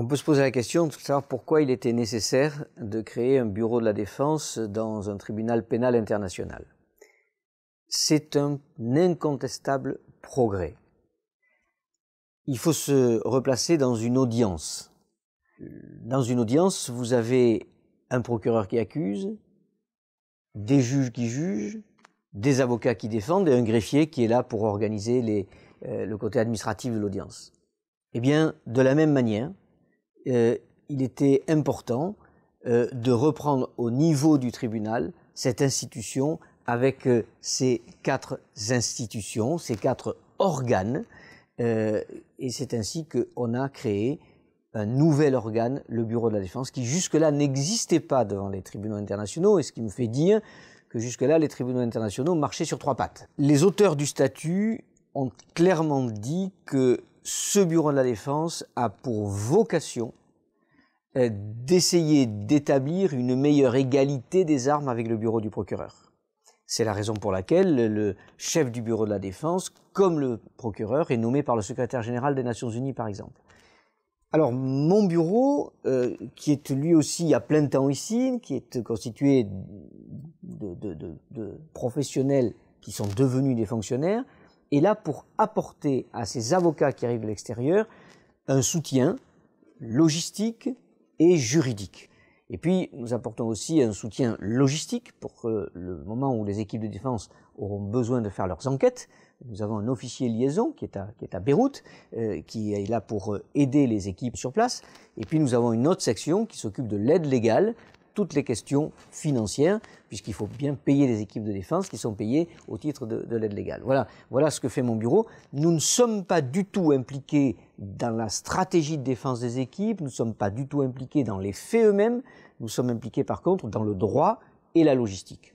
On peut se poser la question de savoir pourquoi il était nécessaire de créer un bureau de la défense dans un tribunal pénal international. C'est un incontestable progrès. Il faut se replacer dans une audience. Dans une audience, vous avez un procureur qui accuse, des juges qui jugent, des avocats qui défendent et un greffier qui est là pour organiser le côté administratif de l'audience. Eh bien, de la même manière, il était important de reprendre au niveau du tribunal cette institution avec ces 4 institutions, ces 4 organes, et c'est ainsi qu'on a créé un nouvel organe, le Bureau de la Défense, qui jusque-là n'existait pas devant les tribunaux internationaux, et ce qui me fait dire que jusque-là, les tribunaux internationaux marchaient sur 3 pattes. Les auteurs du statut ont clairement dit que ce Bureau de la Défense a pour vocation d'essayer d'établir une meilleure égalité des armes avec le bureau du procureur. C'est la raison pour laquelle le chef du Bureau de la Défense, comme le procureur, est nommé par le secrétaire général des Nations Unies, par exemple. Alors, mon bureau, qui est lui aussi à plein temps ici, qui est constitué de professionnels qui sont devenus des fonctionnaires, est là pour apporter à ces avocats qui arrivent de l'extérieur un soutien logistique et juridique. Et puis, nous apportons aussi un soutien logistique pour que le moment où les équipes de défense auront besoin de faire leurs enquêtes, nous avons un officier liaison qui est à Beyrouth, qui est là pour aider les équipes sur place. Et puis, nous avons une autre section qui s'occupe de l'aide légale, toutes les questions financières, puisqu'il faut bien payer les équipes de défense qui sont payées au titre de l'aide légale. Voilà ce que fait mon bureau. Nous ne sommes pas du tout impliqués dans la stratégie de défense des équipes, nous ne sommes pas du tout impliqués dans les faits eux-mêmes, nous sommes impliqués par contre dans le droit et la logistique.